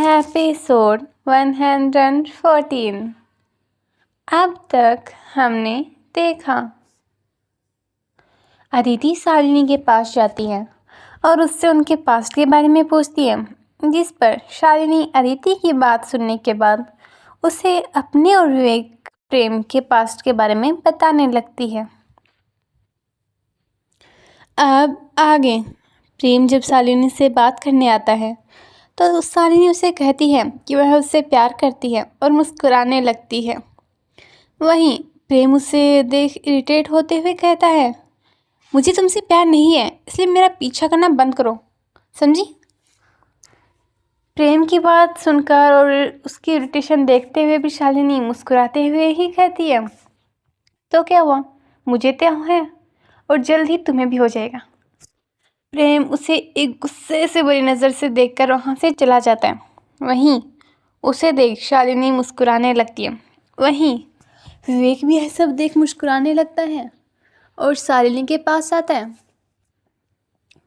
Episode 114। अब तक हमने देखा, अदिति शालिनी के पास जाती है और उससे उनके पास्ट के बारे में पूछती है, जिस पर शालिनी अदिति की बात सुनने के बाद उसे अपने और विवेक प्रेम के पास्ट के बारे में बताने लगती है। अब आगे प्रेम जब शालिनी से बात करने आता है तो शालिनी उसे कहती है कि वह उससे प्यार करती है और मुस्कुराने लगती है। वहीं प्रेम उसे देख इरिटेट होते हुए कहता है, मुझे तुमसे प्यार नहीं है, इसलिए मेरा पीछा करना बंद करो, समझी। प्रेम की बात सुनकर और उसकी इरिटेशन देखते हुए भी शालिनी मुस्कुराते हुए ही कहती है, तो क्या हुआ, मुझे तो है और जल्द ही तुम्हें भी हो जाएगा। प्रेम उसे एक गुस्से से बुरी नज़र से देखकर वहाँ से चला जाता है। वहीं उसे देख शालिनी मुस्कुराने लगती है। वहीं विवेक भी यह सब देख मुस्कुराने लगता है और शालिनी के पास आता है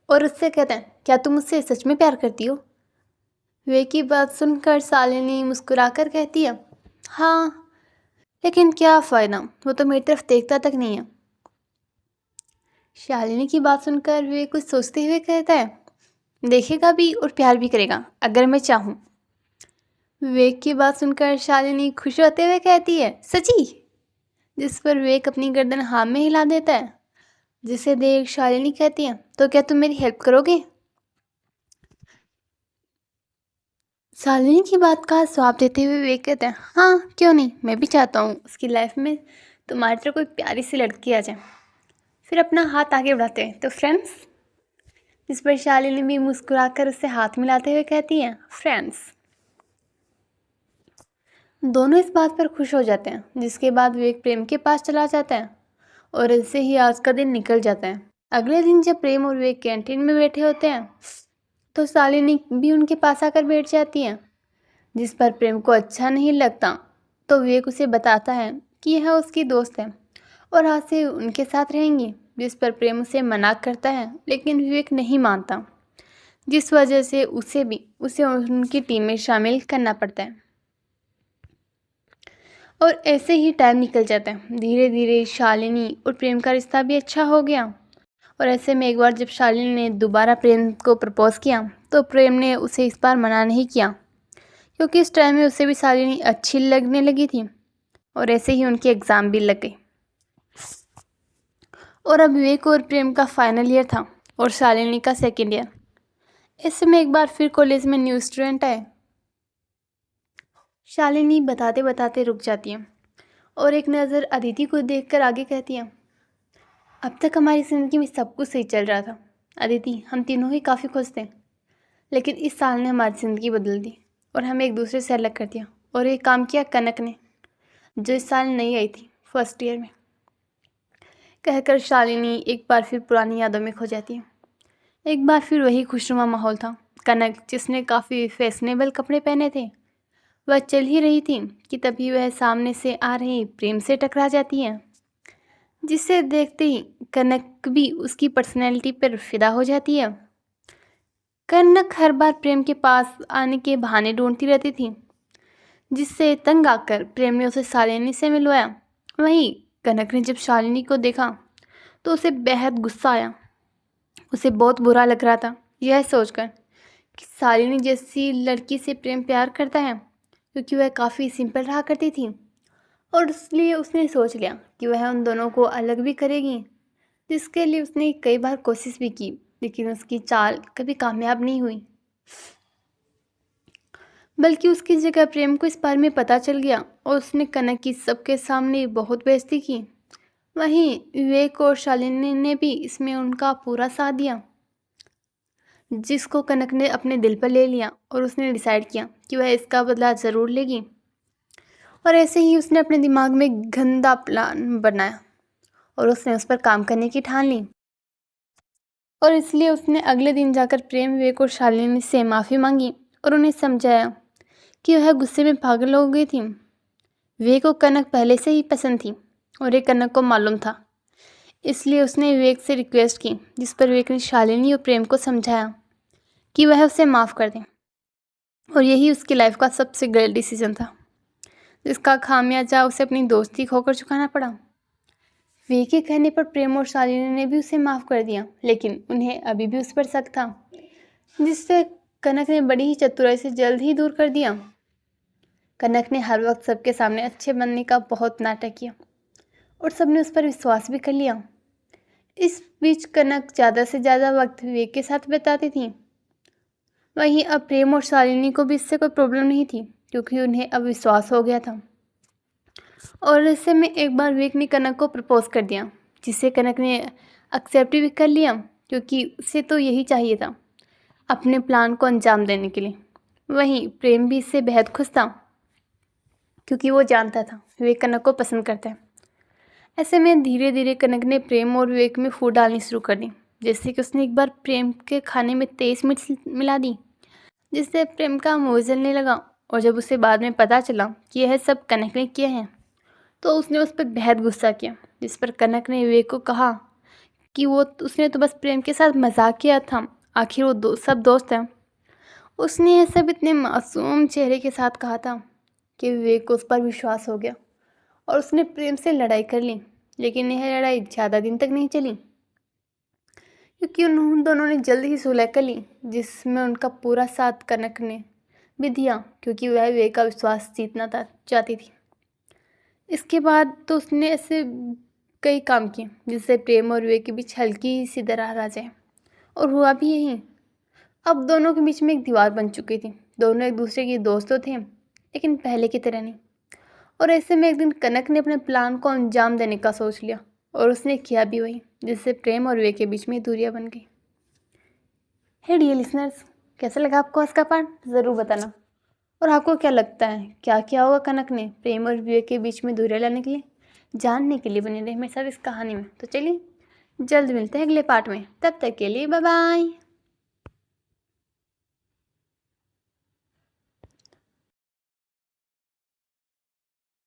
और उससे कहता है, क्या तुम मुझसे सच में प्यार करती हो। विवेक की बात सुनकर शालिनी मुस्कुराकर कहती है, हाँ, लेकिन क्या फ़ायदा, वो तो मेरी तरफ देखता तक नहीं है। शालिनी की बात सुनकर विवेक कुछ सोचते हुए कहता है, देखेगा भी और प्यार भी करेगा अगर मैं चाहूँ। विवेक की बात सुनकर शालिनी खुश होते हुए कहती है, सची। जिस पर विवेक अपनी गर्दन हाँ में हिला देता है, जिसे देख शालिनी कहती है, तो क्या तुम मेरी हेल्प करोगे। शालिनी की बात का जवाब देते हुए विवेक कहते हैं, हाँ क्यों नहीं, मैं भी चाहता हूँ उसकी लाइफ में तुम्हारी तरह कोई प्यारी सी लड़की आ जाए। फिर अपना हाथ आगे बढ़ाते हैं तो फ्रेंड्स। जिस पर शालिनी भी मुस्कुराकर उससे हाथ मिलाते हुए कहती है, फ्रेंड्स। दोनों इस बात पर खुश हो जाते हैं, जिसके बाद विवेक प्रेम के पास चला जाता है और ऐसे ही आज का दिन निकल जाता है। अगले दिन जब प्रेम और विवेक कैंटीन में बैठे होते हैं तो शालिनी भी उनके पास आकर बैठ जाती है, जिस पर प्रेम को अच्छा नहीं लगता तो विवेक उसे बताता है कि यह उसकी दोस्त है और आज से उनके साथ रहेंगी। जिस पर प्रेम उसे मना करता है, लेकिन विवेक नहीं मानता, जिस वजह से उसे उनकी टीम में शामिल करना पड़ता है। और ऐसे ही टाइम निकल जाता है। धीरे धीरे शालिनी और प्रेम का रिश्ता भी अच्छा हो गया। और ऐसे में एक बार जब शालिनी ने दोबारा प्रेम को प्रपोज़ किया तो प्रेम ने उसे इस बार मना नहीं किया, क्योंकि इस टाइम में उसे भी शालिनी अच्छी लगने लगी थी। और ऐसे ही उनके एग्ज़ाम भी लग गए और अब विवेक और प्रेम का फाइनल ईयर था और शालिनी का सेकेंड ईयर। ऐसे में एक बार फिर कॉलेज में न्यू स्टूडेंट आए। शालिनी बताते बताते रुक जाती है और एक नज़र अदिति को देखकर आगे कहती है, अब तक हमारी ज़िंदगी में सब कुछ सही चल रहा था अदिति, हम तीनों ही काफ़ी खुश थे, लेकिन इस साल ने हमारी ज़िंदगी बदल दी और हमें एक दूसरे से अलग कर दिया। और ये काम किया कनक ने, जो इस साल नई आई थी फर्स्ट ईयर में। कहकर शालिनी एक बार फिर पुरानी यादों में खो जाती है। एक बार फिर वही खुशनुमा माहौल था। कनक, जिसने काफ़ी फैशनेबल कपड़े पहने थे, वह चल ही रही थी कि तभी वह सामने से आ रही प्रेम से टकरा जाती है, जिसे देखते ही कनक भी उसकी पर्सनैलिटी पर फिदा हो जाती है। कनक हर बार प्रेम के पास आने के बहाने ढूंढती रहती थी, जिससे तंग आकर प्रेम ने उसे शालिनी से मिलवाया। वहीं कनक ने जब शालिनी को देखा तो उसे बेहद गुस्सा आया। उसे बहुत बुरा लग रहा था यह सोचकर कि शालिनी जैसी लड़की से प्रेम प्यार करता है, क्योंकि वह काफ़ी सिंपल रहा करती थी और इसलिए उसने सोच लिया कि वह उन दोनों को अलग भी करेगी, जिसके लिए उसने कई बार कोशिश भी की, लेकिन उसकी चाल कभी कामयाब नहीं हुई। बल्कि उसकी जगह प्रेम को इस बारे में पता चल गया और उसने कनक की सबके सामने बहुत बेइज्जती की। वहीं विवेक और शालिनी ने भी इसमें उनका पूरा साथ दिया, जिसको कनक ने अपने दिल पर ले लिया और उसने डिसाइड किया कि वह इसका बदला ज़रूर लेगी। और ऐसे ही उसने अपने दिमाग में गंदा प्लान बनाया और उसने उस पर काम करने की ठान ली। और इसलिए उसने अगले दिन जाकर प्रेम, विवेक और शालिनी से माफ़ी मांगी और उन्हें समझाया कि वह गुस्से में पागल हो गई थी। विवेक को कनक पहले से ही पसंद थी और ये कनक को मालूम था, इसलिए उसने विवेक से रिक्वेस्ट की, जिस पर विवेक ने शालिनी और प्रेम को समझाया कि वह उसे माफ़ कर दें। और यही उसकी लाइफ का सबसे गलत डिसीजन था, जिसका खामियाजा उसे अपनी दोस्ती खोकर चुकाना पड़ा। वे के कहने पर प्रेम और शालिनी ने भी उसे माफ़ कर दिया, लेकिन उन्हें अभी भी उस पर शक था, जिससे कनक ने बड़ी ही चतुराई से जल्द ही दूर कर दिया। कनक ने हर वक्त सबके सामने अच्छे बनने का बहुत नाटक किया और सबने उस पर विश्वास भी कर लिया। इस बीच कनक ज़्यादा से ज़्यादा वक्त विवेक के साथ बिताती थी। वहीं अब प्रेम और शालिनी को भी इससे कोई प्रॉब्लम नहीं थी, क्योंकि उन्हें अब विश्वास हो गया था। और ऐसे में एक बार विवेक ने कनक को प्रपोज कर दिया, जिसे कनक ने एक्सेप्ट भी कर लिया, क्योंकि उसे तो यही चाहिए था अपने प्लान को अंजाम देने के लिए। वहीं प्रेम भी इससे बेहद खुश था, क्योंकि वो जानता था विवेक कनक को पसंद करता है। ऐसे में धीरे धीरे कनक ने प्रेम और विवेक में फूट डालनी शुरू कर दी। जैसे कि उसने एक बार प्रेम के खाने में तेज मिर्च मिला दी, जिससे प्रेम का मुँह जलने लगा। और जब उसे बाद में पता चला कि यह सब कनक ने किया है, तो उसने उस पर बेहद गुस्सा किया, जिस पर कनक ने विवेक को कहा कि उसने तो बस प्रेम के साथ मजाक किया था, आखिर वो सब दोस्त हैं। उसने यह सब इतने मासूम चेहरे के साथ कहा था कि विवेक को उस पर विश्वास हो गया और उसने प्रेम से लड़ाई कर ली। लेकिन यह लड़ाई ज़्यादा दिन तक नहीं चली, क्योंकि उन दोनों ने जल्द ही सुलह कर ली, जिसमें उनका पूरा साथ कनक ने भी दिया, क्योंकि वह विवेक का विश्वास जीतना चाहती थी। इसके बाद तो उसने ऐसे कई काम किए जिससे प्रेम और विवेक के बीच हल्की सी दरार आ जाए, और हुआ भी यही। अब दोनों के बीच में एक दीवार बन चुकी थी। दोनों एक दूसरे के दोस्त तो थे, लेकिन पहले की तरह नहीं। और ऐसे में एक दिन कनक ने अपने प्लान को अंजाम देने का सोच लिया, और उसने किया भी वही, जिससे प्रेम और विवेक के बीच में दूरियां बन गई। हे डियर लिसनर्स, कैसा लगा आपको आज का पार्ट? ज़रूर बताना। और आपको क्या लगता है, क्या किया होगा कनक ने प्रेम और विवेक के बीच में दूरियां लाने के लिए? जानने के लिए बने रहे मेरे साथ इस कहानी में। तो चलिए जल्द मिलते हैं अगले पार्ट में, तब तक के लिए बाय बाय।